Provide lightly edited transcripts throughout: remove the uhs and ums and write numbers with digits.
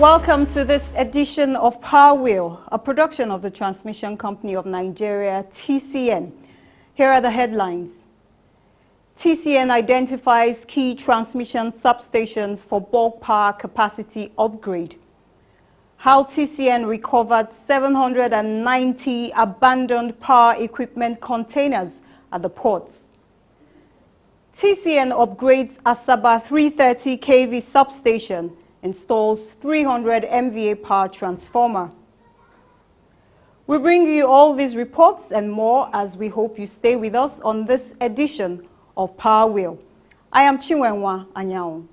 Welcome to this edition of Power Wheel, a production of the Transmission Company of Nigeria, TCN. Here are the headlines. TCN identifies key transmission substations for bulk power capacity upgrade. How TCN recovered 790 abandoned power equipment containers at the ports. TCN upgrades Asaba 330 kV substation, installs 300 MVA power transformer. We bring you all these reports and more as we hope you stay with us on this edition of Power Wheel. I am Chinwenwa Anyao.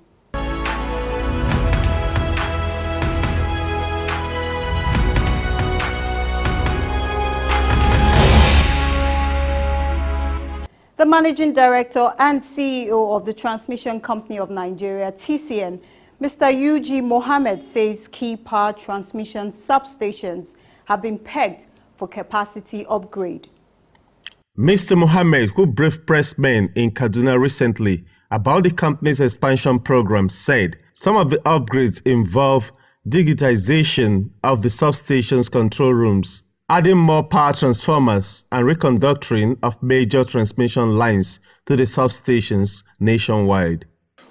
The Managing Director and CEO of the Transmission Company of Nigeria, TCN, Mr. UG Mohammed, says key power transmission substations have been pegged for capacity upgrade. Mr. Mohammed, who briefed pressmen in Kaduna recently about the company's expansion program, said some of the upgrades involve digitization of the substation's control rooms, adding more power transformers and reconductoring of major transmission lines to the substations nationwide.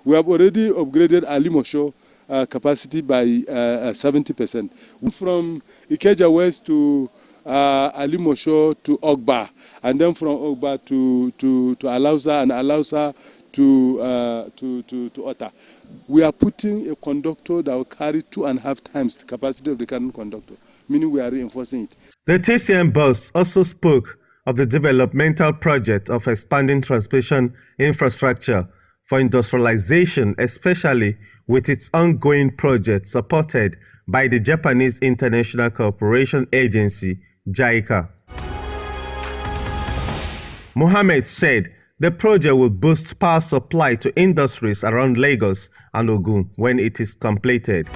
We have already upgraded Alimosho capacity by 70%. From Ikeja West to Alimosho to Ogba, and then from Ogba to Alausa, and Alausa to Ota. We are putting a conductor that will carry 2.5 times the capacity of the current conductor, meaning we are reinforcing it. The TCN boss also spoke of the developmental project of expanding transmission infrastructure for industrialization, especially with its ongoing project supported by the Japanese International Cooperation Agency, JICA. Mohammed said the project will boost power supply to industries around Lagos and Ogun when it is completed.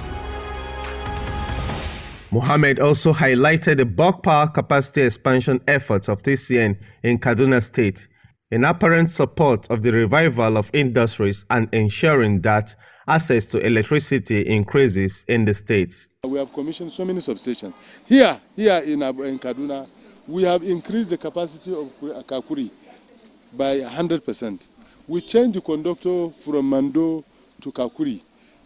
Mohammed also highlighted the bulk power capacity expansion efforts of TCN in Kaduna State, in apparent support of the revival of industries and ensuring that access to electricity increases in the state. We have commissioned so many substations. Here in Kaduna, we have increased the capacity of Kakuri by 100%. We changed the conductor from Mando to Kakuri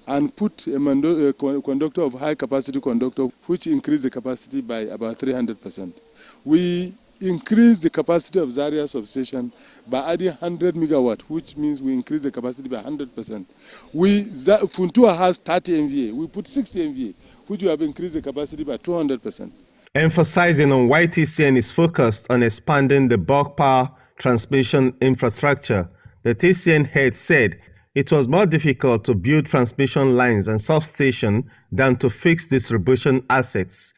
and put a conductor of high capacity conductor, which increased the capacity by about 300%. We increase the capacity of Zaria substation by adding 100 megawatt, which means we increase the capacity by 100%. Funtua has 30 MVA. We put 60 MVA, which we have increased the capacity by 200%. Emphasizing on why TCN is focused on expanding the bulk power transmission infrastructure, the TCN head said it was more difficult to build transmission lines and substation than to fix distribution assets.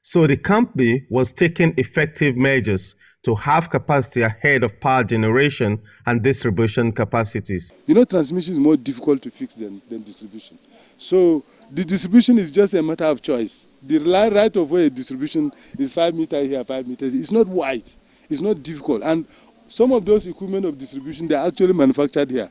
So the company was taking effective measures to have capacity ahead of power generation and distribution capacities. You know, transmission is more difficult to fix than distribution. So the distribution is just a matter of choice. The right of way distribution is 5 meters here, 5 meters. It's not wide. It's not difficult. And some of those equipment of distribution, they are actually manufactured here.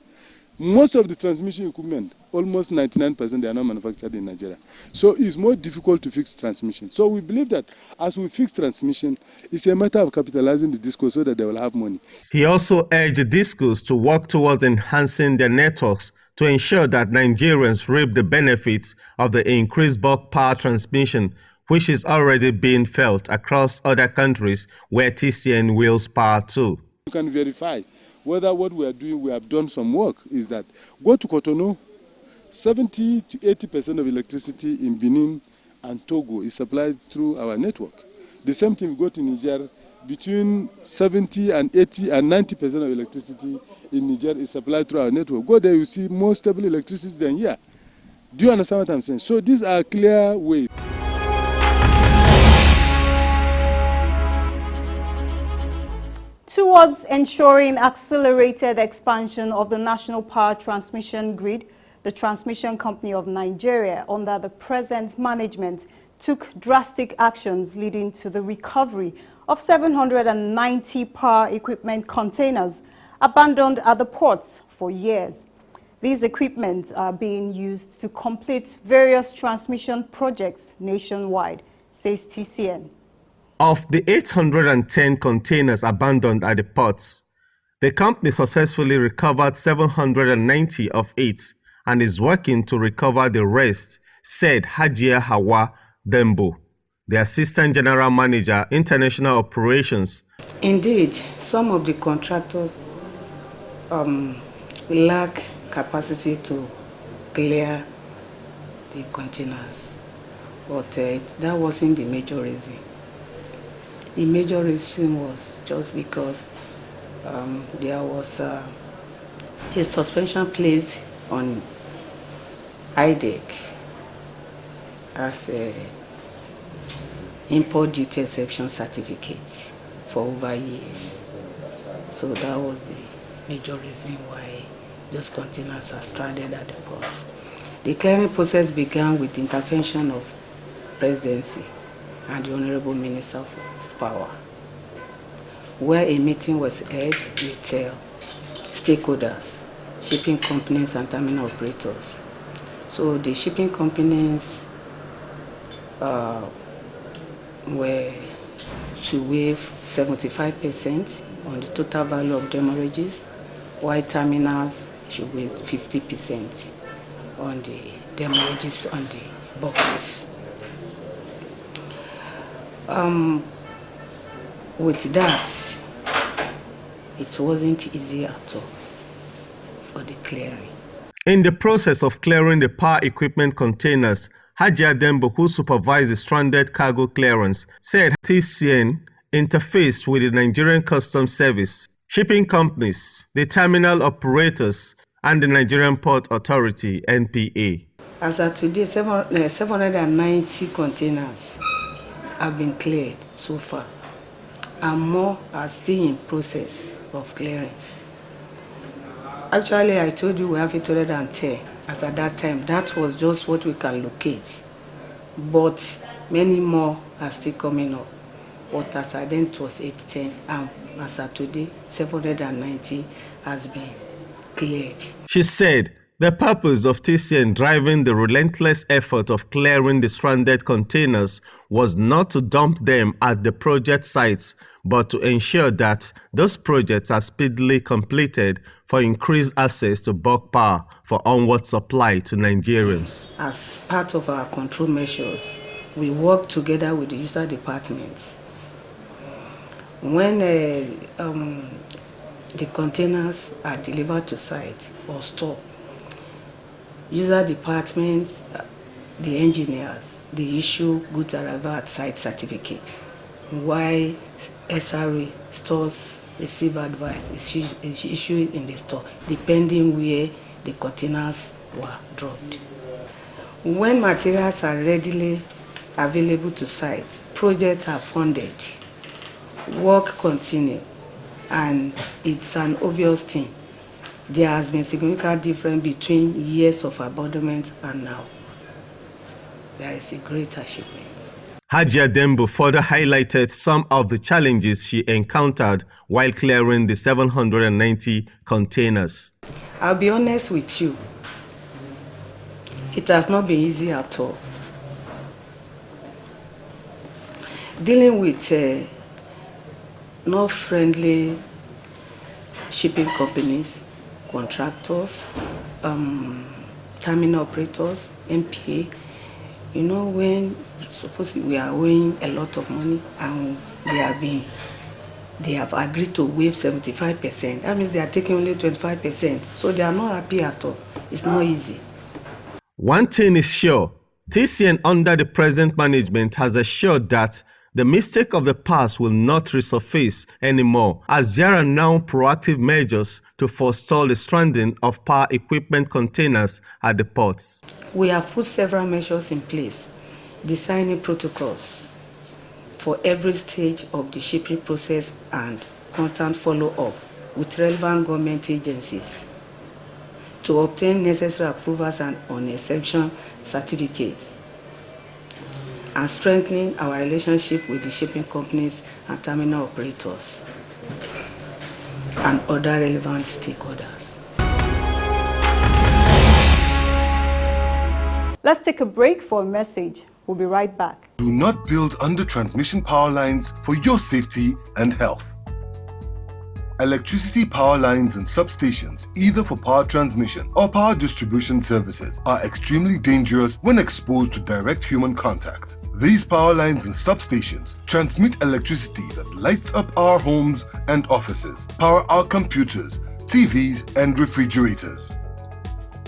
Most of the transmission equipment, almost 99%, they are not manufactured in Nigeria. So it's more difficult to fix transmission. So we believe that as we fix transmission, it's a matter of capitalizing the DISCOs so that they will have money. He also urged the DISCOs to work towards enhancing their networks to ensure that Nigerians reap the benefits of the increased bulk power transmission, which is already being felt across other countries where TCN wields power too. You can verify whether what we are doing, we have done some work, is that go to Cotonou, 70 to 80% of electricity in Benin and Togo is supplied through our network. The same thing we go to Niger, between 70 and 80 and 90% of electricity in Niger is supplied through our network. Go there, you see more stable electricity than here. Do you understand what I'm saying? So these are clear ways. Towards ensuring accelerated expansion of the national power transmission grid, the Transmission Company of Nigeria, under the present management, took drastic actions leading to the recovery of 790 power equipment containers abandoned at the ports for years. These equipment are being used to complete various transmission projects nationwide, says TCN. Of the 810 containers abandoned at the ports, the company successfully recovered 790 of it and is working to recover the rest, said Hajia Hawa Dembo, the Assistant General Manager, International Operations. Indeed, some of the contractors lack capacity to clear the containers, but that wasn't the major reason. The major reason was just because there was a suspension placed on IDEC as a import duty exception certificate for over years. So that was the major reason why those containers are stranded at the ports. The clearing process began with the intervention of Presidency and the Honorable Minister of Power, where a meeting was held with stakeholders, shipping companies and terminal operators. So the shipping companies were to waive 75% on the total value of demurrages, while terminals should waive 50% on the demurrages on the boxes. With that, it wasn't easy at all for the clearing. In the process of clearing the power equipment containers, Hajia Dembo, who supervised the stranded cargo clearance, said TCN interfaced with the Nigerian Customs Service, shipping companies, the terminal operators, and the Nigerian Port Authority, NPA. As of today, 790 containers have been cleared so far, and more are still in process of clearing. Actually, I told you we have 810 as at that time. That was just what we can locate, but many more are still coming up. What as at then it was 810, and as at today, 790 has been cleared. She said the purpose of TCN driving the relentless effort of clearing the stranded containers was not to dump them at the project sites, but to ensure that those projects are speedily completed for increased access to bulk power for onward supply to Nigerians. As part of our control measures, we work together with the user departments. When the containers are delivered to site or stored, user departments, the engineers, they issue goods arrival at site certificates. While SRA, stores receive advice, is issued in the store, depending where the containers were dropped. When materials are readily available to site, projects are funded, work continues, and it's an obvious thing. There has been significant difference between years of abandonment and now. There is a great achievement. Hajia Dembo further highlighted some of the challenges she encountered while clearing the 790 containers. I'll be honest with you, it has not been easy at all. Dealing with not friendly shipping companies, contractors, terminal operators, MPA. You know, when supposedly we are owing a lot of money and they have agreed to waive 75%. That means they are taking only 25%. So they are not happy at all. It's not easy. One thing is sure, TCN under the present management has assured that the mistake of the past will not resurface anymore, as there are now proactive measures to forestall the stranding of power equipment containers at the ports. We have put several measures in place, designing protocols for every stage of the shipping process and constant follow-up with relevant government agencies to obtain necessary approvals and on-exemption certificates, and strengthening our relationship with the shipping companies and terminal operators and other relevant stakeholders. Let's take a break for a message. We'll be right back. Do not build under transmission power lines for your safety and health. Electricity power lines and substations, either for power transmission or power distribution services, are extremely dangerous when exposed to direct human contact. These power lines and substations transmit electricity that lights up our homes and offices, power our computers, TVs, and refrigerators.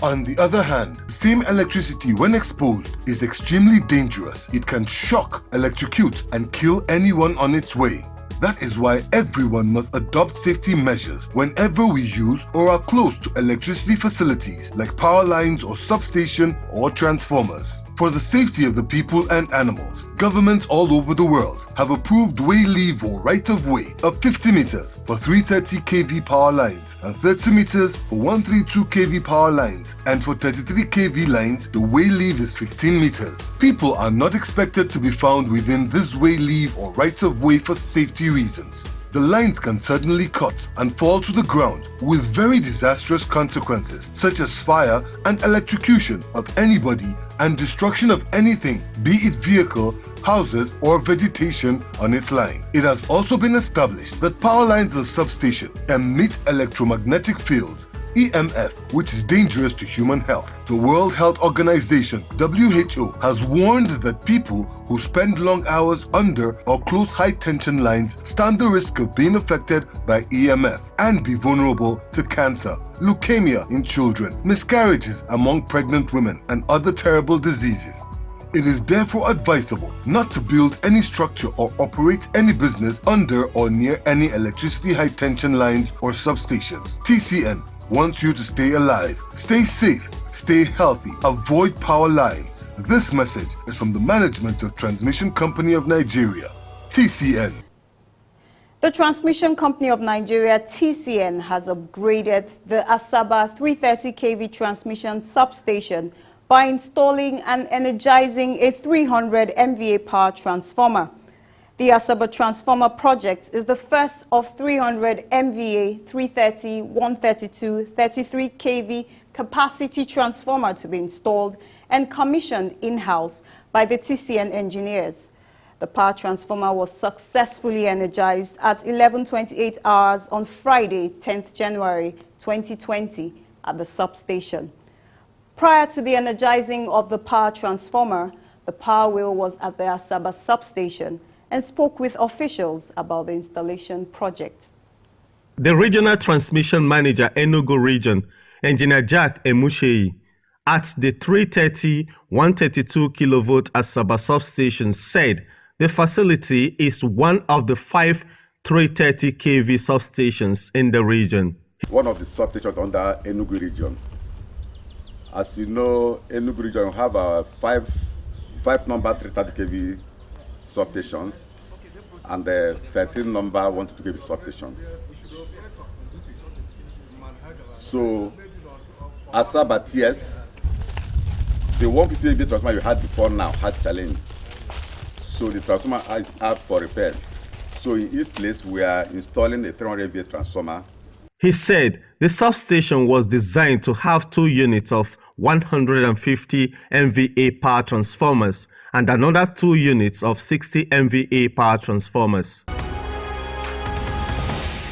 On the other hand, the same electricity when exposed is extremely dangerous. It can shock, electrocute, and kill anyone on its way. That is why everyone must adopt safety measures whenever we use or are close to electricity facilities like power lines or substation or transformers. For the safety of the people and animals, governments all over the world have approved way leave or right-of-way of 50 meters for 330 kV power lines and 30 meters for 132 kV power lines, and for 33 kV lines, the way leave is 15 meters. People are not expected to be found within this way leave or right-of-way for safety reasons. The lines can suddenly cut and fall to the ground with very disastrous consequences such as fire and electrocution of anybody and destruction of anything, be it vehicle, houses, or vegetation on its line. It has also been established that power lines and substation emit electromagnetic fields, EMF, which is dangerous to human health. The World Health Organization, WHO, has warned that people who spend long hours under or close high-tension lines stand the risk of being affected by EMF and be vulnerable to cancer, leukemia in children, miscarriages among pregnant women, and other terrible diseases. It is therefore advisable not to build any structure or operate any business under or near any electricity high-tension lines or substations. TCN wants you to stay alive, stay safe, stay healthy, avoid power lines. This message is from the management of Transmission Company of Nigeria, TCN. The Transmission Company of Nigeria, TCN, has upgraded the Asaba 330 kV transmission substation by installing and energizing a 300 MVA power transformer. The Asaba Transformer project is the first of 300 MVA 330, 132, 33 kV capacity transformer to be installed and commissioned in-house by the TCN engineers. The power transformer was successfully energized at 11:28 hours on Friday, 10th January 2020 at the substation. Prior to the energizing of the power transformer, the power wheel was at the Asaba substation and spoke with officials about the installation project. The Regional Transmission Manager, Enugu Region, Engineer Jack Emusheyi, at the 330, 132 kilovolt Asaba substation said the facility is one of the 5 330 kV substations in the region. One of the substations under Enugu Region. As you know, Enugu Region have five number 330 kV substations and 13 number 122 kV substations. So, Asaba TS, the 150 kV transformer you had before now had challenge. So the transformer is up for repair. So in its place, we are installing a 300 kV transformer. He said the substation was designed to have 2 units of 150 MVA power transformers and another 2 units of 60 MVA power transformers.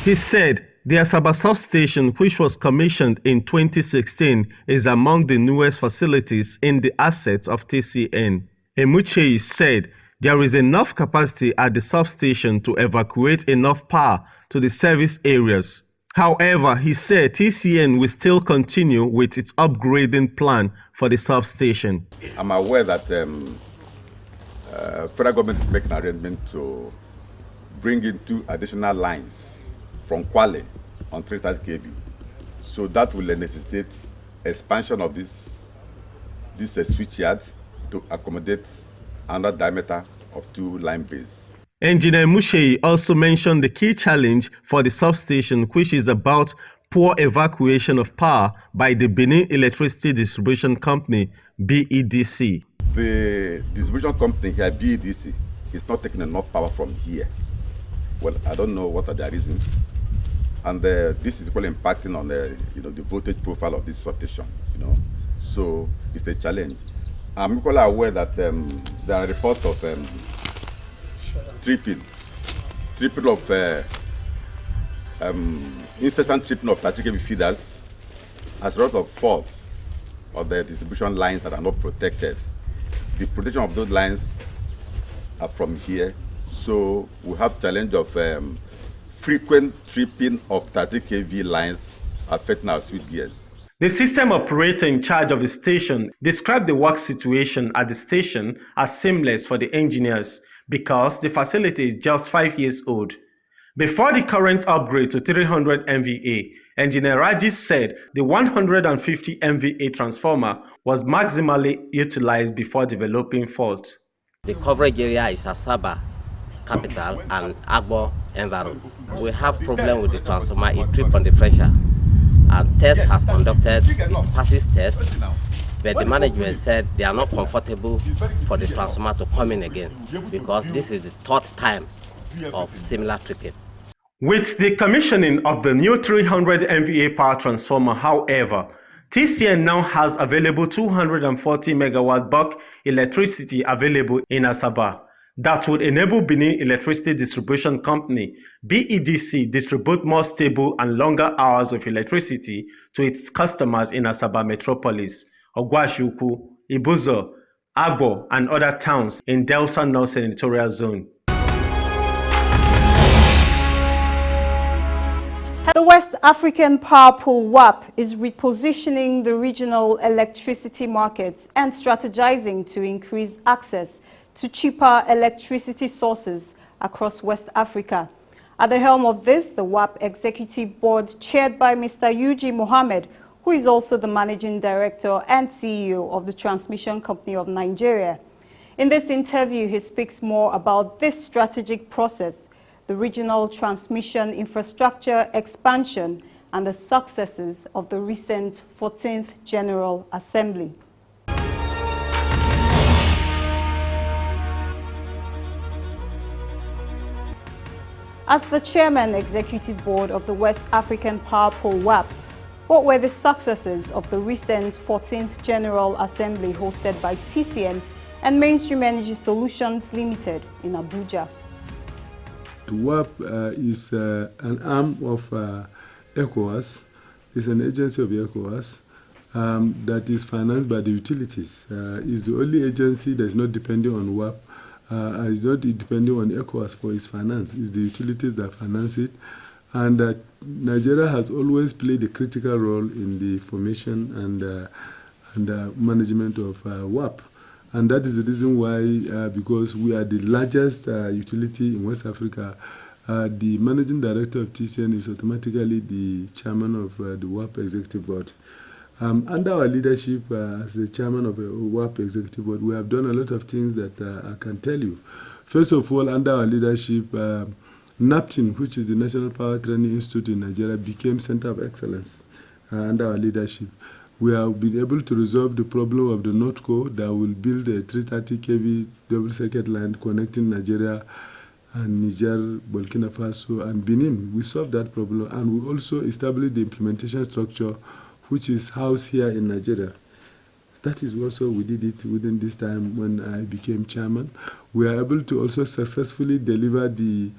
He said the Asaba substation, which was commissioned in 2016, is among the newest facilities in the assets of TCN. Emucheyi said there is enough capacity at the substation to evacuate enough power to the service areas. However, he said TCN will still continue with its upgrading plan for the substation. I'm aware that federal government is making an arrangement to bring in 2 additional lines from Kwale on 330 kV. So that will necessitate expansion of this switchyard to accommodate another diameter of 2 line bays. Engineer Musheyi also mentioned the key challenge for the substation, which is about poor evacuation of power by the Benin Electricity Distribution Company, BEDC. The distribution company here, BEDC, is not taking enough power from here. Well, I don't know what are their reasons. And this is equally impacting on the voltage profile of this substation. So it's a challenge. I'm equally aware that there are reports of tripping of incessant tripping of 30 kV feeders as a result of faults of the distribution lines that are not protected. The protection of those lines are from here, so we have challenge of frequent tripping of 30 kV lines affecting our switch gears. The system operator in charge of the station described the work situation at the station as seamless for the engineers because the facility is just 5 years old. Before the current upgrade to 300 MVA, Engineer Rajesh said the 150 MVA transformer was maximally utilized before developing fault. The coverage area is Asaba capital and Agbo environs. We have problem with the transformer, it tripped on the pressure. And test has conducted, it passes test, but the management said they are not comfortable for the transformer to come in again because this is the third time of similar tripping. With the commissioning of the new 300 MVA power transformer, however, TCN now has available 240 megawatt bulk electricity available in Asaba. That would enable Benin Electricity Distribution Company, BEDC, distribute more stable and longer hours of electricity to its customers in Asaba metropolis, Ogwashuku, Ibuzo, Agbo, and other towns in Delta North Senatorial Zone. The West African Power Pool WAP is repositioning the regional electricity markets and strategizing to increase access to cheaper electricity sources across West Africa. At the helm of this, the WAP Executive Board, chaired by Mr. Yuji Mohammed, who is also the Managing Director and CEO of the Transmission Company of Nigeria. In this interview, he speaks more about this strategic process, the regional transmission infrastructure expansion, and the successes of the recent 14th General Assembly. As the Chairman Executive Board of the West African Power Pool WAP, what were the successes of the recent 14th General Assembly hosted by TCN and Mainstream Energy Solutions Limited in Abuja? WAP is an arm of ECOWAS. It's an agency of ECOWAS that is financed by the utilities. It's the only agency that is not depending on WAP. It's not depending on ECOWAS for its finance. It's the utilities that finance it. And Nigeria has always played a critical role in the formation and management of WAP. And that is the reason why, because we are the largest utility in West Africa, the Managing Director of TCN is automatically the Chairman of the WAP Executive Board. Under our leadership as the Chairman of the WAP Executive Board, we have done a lot of things that I can tell you. First of all, under our leadership, NAPTIN, which is the National Power Training Institute in Nigeria, became Center of Excellence under our leadership. We have been able to resolve the problem of the NOTCO that will build a 330 kV double-circuit line connecting Nigeria and Niger, Burkina Faso, and Benin. We solved that problem, and we also established the implementation structure which is housed here in Nigeria. That is also, we did it within this time when I became chairman. We are able to also successfully deliver the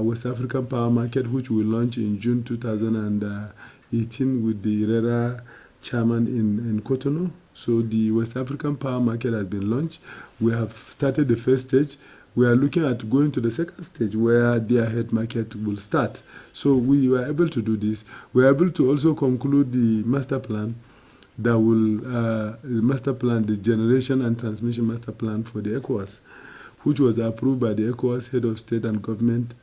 West African Power Market, which we launched in June 2018 with the RERA chairman in Cotonou. So the West African Power Market has been launched. We have started the first stage. We are looking at going to the second stage where the ahead market will start. So we were able to do this. We were able to also conclude the master plan that will, the generation and transmission master plan for the ECOWAS, which was approved by the ECOWAS Head of State and Government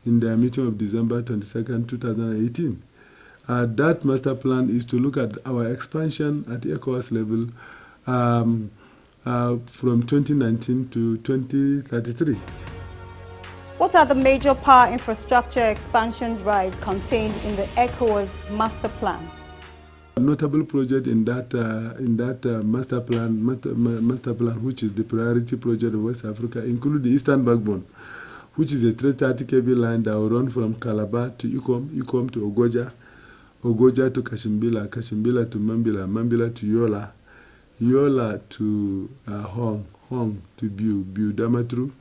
in their meeting of December 22nd, 2018. That master plan is to look at our expansion at the ECOWAS level from 2019 to 2033. What are the major power infrastructure expansion drive contained in the ECOWAS master plan? A notable project in that master plan, which is the priority project of West Africa, include the Eastern Backbone, which is a 330 kV line that will run from Calabar to Ikom to Ogoja to Kashimbila, Kashimbila to Mambila, Mambila to Yola, Yola to Hong to Biu, Damaturu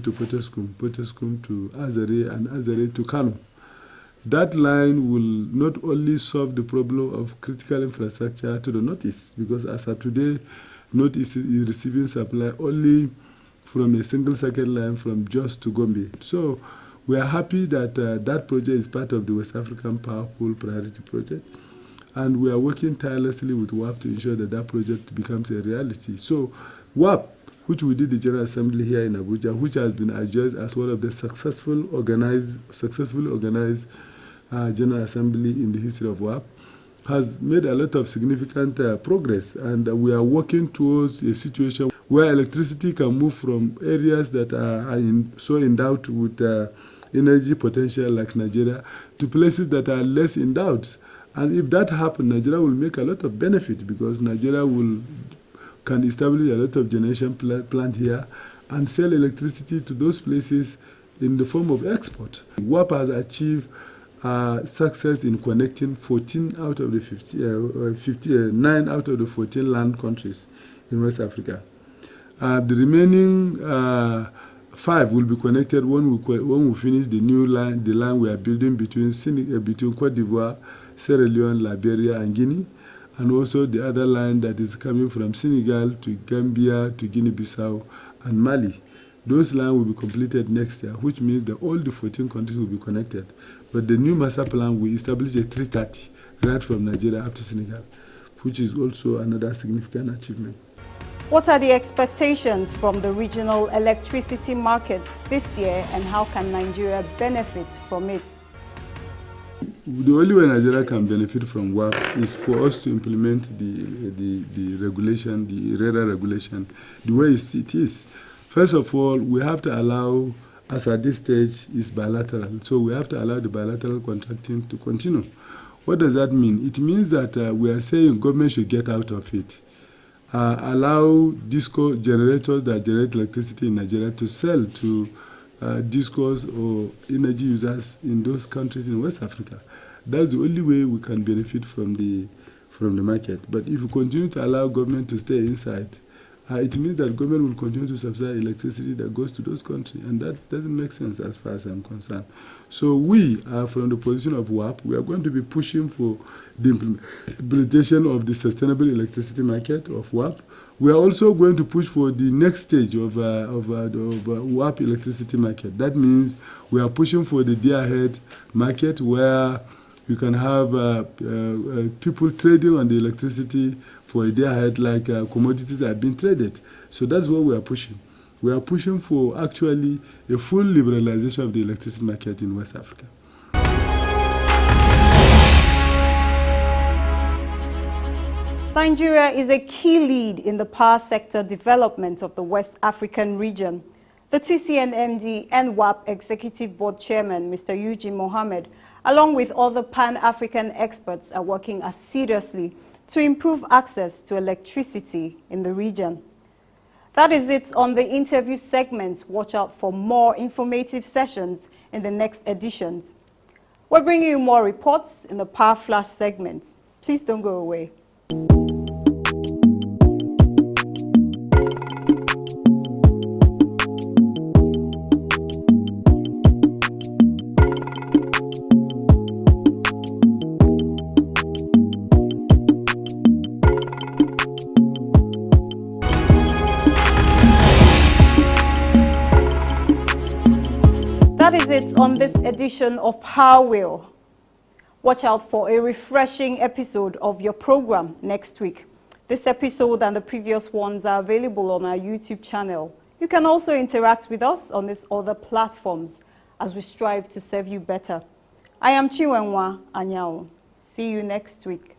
to Potoskum to Azare, and Azare to Kano. That line will not only solve the problem of critical infrastructure to the northeast, because as of today, northeast is receiving supply only from a single circuit line from Jos to Gombe. So we are happy that that project is part of the West African Power Pool Priority Project. And we are working tirelessly with WAP to ensure that that project becomes a reality. So WAP, which we did the General Assembly here in Abuja, which has been adjudged as one of the successfully organized General Assembly in the history of WAP, has made a lot of significant progress. And we are working towards a situation where electricity can move from areas that are so endowed with energy potential like Nigeria to places that are less endowed. And if that happens, Nigeria will make a lot of benefit, because Nigeria can establish a lot of generation plant here and sell electricity to those places in the form of export. WAP has achieved success in connecting 9 out of the 14 land countries in West Africa. The remaining 5 will be connected when we finish the new line, the line we are building between Cote d'Ivoire, Sierra Leone, Liberia, and Guinea, and also the other line that is coming from Senegal to Gambia to Guinea-Bissau and Mali. Those lines will be completed next year, which means that all the 14 countries will be connected. But the new master plan will establish a 330 right from Nigeria up to Senegal, which is also another significant achievement. What are the expectations from the regional electricity market this year, and how can Nigeria benefit from it? The only way Nigeria can benefit from WAP is for us to implement the regulation, the RERA regulation, the way it is. First of all, we have to allow, as at this stage, is bilateral. So we have to allow the bilateral contracting to continue. What does that mean? It means that we are saying government should get out of it. Allow disco generators that generate electricity in Nigeria to sell to discos or energy users in those countries in West Africa. That's the only way we can benefit from the market. But if we continue to allow government to stay inside, it means that government will continue to subsidize electricity that goes to those countries, and that doesn't make sense as far as I'm concerned. So we, from the position of WAP, we are going to be pushing for the implementation of the sustainable electricity market of WAP. We are also going to push for the next stage of WAP electricity market. That means we are pushing for the day-ahead market, where you can have people trading on the electricity for a day ahead, like commodities that have been traded. So that's what we are pushing. We are pushing for actually a full liberalization of the electricity market in West Africa. Nigeria is a key lead in the power sector development of the West African region. The TCN MD and WAP Executive Board Chairman, Mr. Eugene Mohammed, along with other Pan-African experts, are working assiduously to improve access to electricity in the region. That is it on the interview segment. Watch out for more informative sessions in the next editions. We're bringing you more reports in the Power Flash segment. Please don't go away. That is it on this edition of Power Wheel. Watch out for a refreshing episode of your program next week. This episode and the previous ones are available on our YouTube channel. You can also interact with us on these other platforms as we strive to serve you better. I am Chiwenwa Anyao. See you next week.